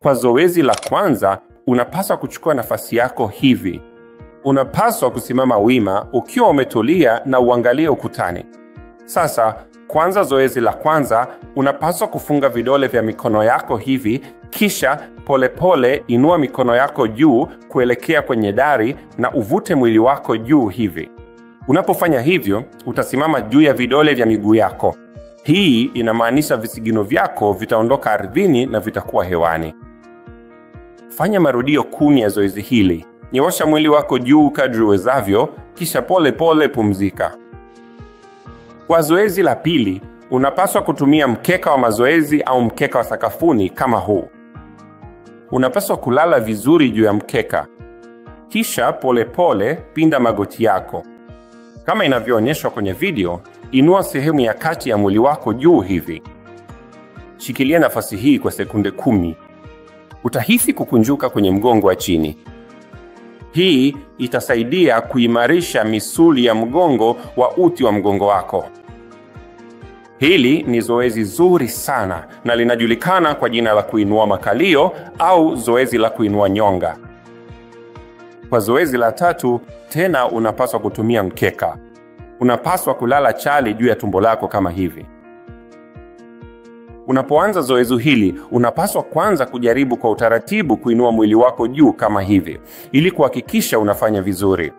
Kwa zoezi la kwanza, unapaswa kuchukua nafasi yako hivi. Unapaswa kusimama wima ukiwa umetulia na uangalie ukutani. Sasa, kwanza zoezi la kwanza, unapaswa kufunga vidole vya mikono yako hivi, kisha polepole inua mikono yako juu kuelekea kwenye dari na uvute mwili wako juu hivi. Unapofanya hivyo, utasimama juu ya vidole vya miguu yako. Hii inamaanisha visigino vyako vitaondoka ardhini na vitakuwa hewani. Fanya marudio 10 ya zoezi hili. Nyoosha mwili wako juu kadri uwezavyo, kisha pole pumzika. Kwa zoezi la pili, unapaswa kutumia mkeka wa mazoezi au mkeka wa sakafuni kama huu. Unapaswa kulala vizuri juu ya mkeka. Kisha pole pinda magoti yako. Kama inavyoonyeshwa kwenye video, inua sehemu ya kati ya mwili wako juu hivi. Shikilia nafasi hii kwa sekunde 10. Utahisi kukunjuka kwenye mgongo wa chini. Hii itasaidia kuimarisha misuli ya mgongo wa uti wa mgongo wako. Hili ni zoezi zuri sana na linajulikana kwa jina la kuinua makalio au zoezi la kuinua nyonga. Kwa zoezi la tatu, tena unapaswa kutumia mkeka. Unapaswa kulala chali juu ya tumbo lako kama hivi. Unapoanza zoezi hili, unapaswa kwanza kujaribu kwa utaratibu kuinua mwili wako juu kama hivi, ili kuhakikisha unafanya vizuri.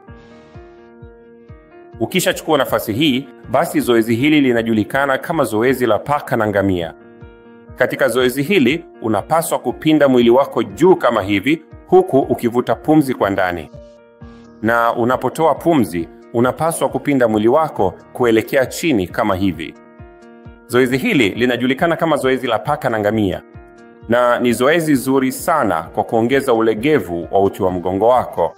Ukishachukua nafasi hii, basi zoezi hili linajulikana kama zoezi la paka na ngamia. Katika zoezi hili, unapaswa kupinda mwili wako juu kama hivi, huku ukivuta pumzi kwa ndani. Na unapotoa pumzi, unapaswa kupinda mwili wako kuelekea chini kama hivi. Zoezi hili linajulikana kama zoezi la paka na ngamia, na ni zoezi zuri sana kwa kuongeza ulegevu wa uti wa mgongo wako.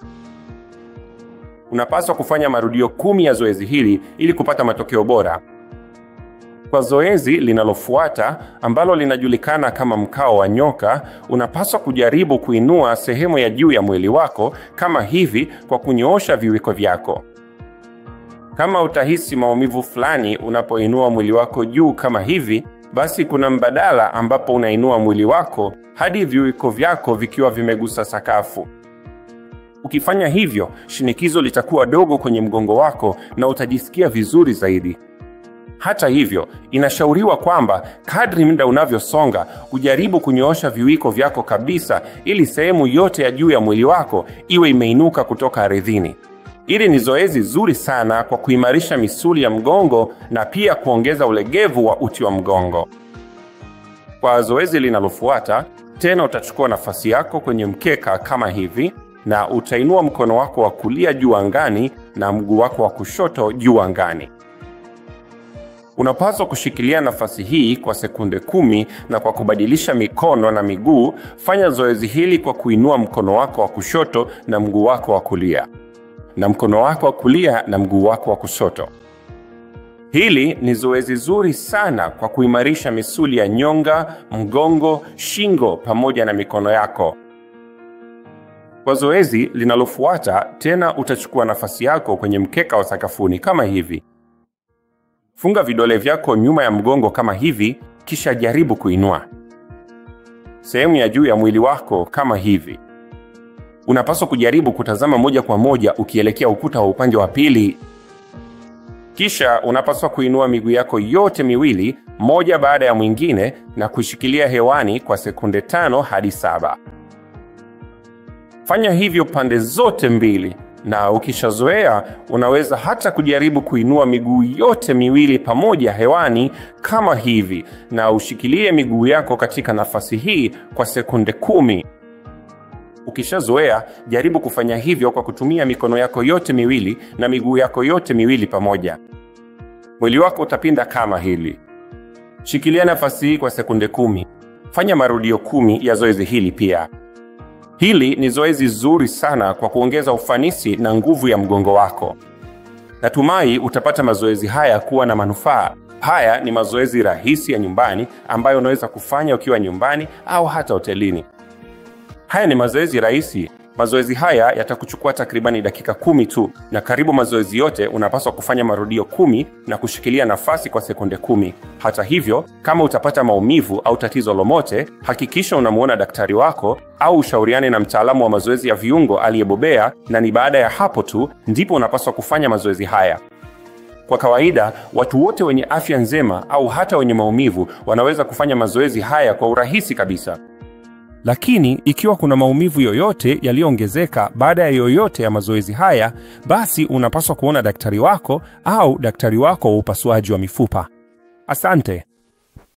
Unapaswa kufanya marudio 10 ya zoezi hili ili kupata matokeo bora. Kwa zoezi linalofuata, ambalo linajulikana kama mkao wa nyoka, unapaswa kujaribu kuinua sehemu ya juu ya mwili wako kama hivi kwa kunyoosha viwiko vyako. Kama utahisi maumivu fulani unapoinua mwili wako juu kama hivi, basi kuna mbadala ambapo unainua mwili wako hadi viwiko vyako vikiwa vimegusa sakafu. Ukifanya hivyo, shinikizo litakuwa dogo kwenye mgongo wako na utajisikia vizuri zaidi. Hata hivyo, inashauriwa kwamba kadri muda unavyosonga, ujaribu kunyoosha viwiko vyako kabisa ili sehemu yote ya juu ya mwili wako iwe imeinuka kutoka ardhini. Hili ni zoezi zuri sana kwa kuimarisha misuli ya mgongo na pia kuongeza ulegevu wa uti wa mgongo. Kwa zoezi linalofuata, tena utachukua nafasi yako kwenye mkeka kama hivi na utainua mkono wako wa kulia juu angani na mguu wako wa kushoto juu angani. Unapaswa kushikilia nafasi hii kwa sekunde 10 na kwa kubadilisha mikono na miguu, fanya zoezi hili kwa kuinua mkono wako wa kushoto na mguu wako wa kulia, na mkono wako wa kulia na mguu wako wa kushoto. Hili ni zoezi zuri sana kwa kuimarisha misuli ya nyonga, mgongo, shingo pamoja na mikono yako. Kwa zoezi linalofuata, tena utachukua nafasi yako kwenye mkeka wa sakafuni kama hivi. Funga vidole vyako nyuma ya mgongo kama hivi, kisha jaribu kuinua sehemu ya juu ya mwili wako kama hivi. Unapaswa kujaribu kutazama moja kwa moja ukielekea ukuta wa upande wa pili. Kisha unapaswa kuinua miguu yako yote miwili moja baada ya mwingine na kushikilia hewani kwa sekunde 5 hadi 7. Fanya hivyo pande zote mbili, na ukishazoea unaweza hata kujaribu kuinua miguu yote miwili pamoja hewani kama hivi, na ushikilie miguu yako katika nafasi hii kwa sekunde 10. Ukishazoea, jaribu kufanya hivyo kwa kutumia mikono yako yote miwili na miguu yako yote miwili pamoja. Mwili wako utapinda kama hili. Shikilia nafasi hii kwa sekunde 10. Fanya marudio 10 ya zoezi hili pia. Hili ni zoezi zuri sana kwa kuongeza ufanisi na nguvu ya mgongo wako. Natumai utapata mazoezi haya kuwa na manufaa. Haya ni mazoezi rahisi ya nyumbani ambayo unaweza kufanya ukiwa nyumbani au hata hotelini. Haya ni mazoezi rahisi Mazoezi haya yatakuchukua takribani dakika 10 tu, na karibu mazoezi yote unapaswa kufanya marudio 10 na kushikilia nafasi kwa sekunde 10. Hata hivyo, kama utapata maumivu au tatizo lolote, hakikisha unamuona daktari wako au ushauriane na mtaalamu wa mazoezi ya viungo aliyebobea, na ni baada ya hapo tu ndipo unapaswa kufanya mazoezi haya. Kwa kawaida, watu wote wenye afya njema au hata wenye maumivu wanaweza kufanya mazoezi haya kwa urahisi kabisa. Lakini ikiwa kuna maumivu yoyote yaliyoongezeka baada ya yoyote ya mazoezi haya, basi unapaswa kuona daktari wako au daktari wako wa upasuaji wa mifupa. Asante.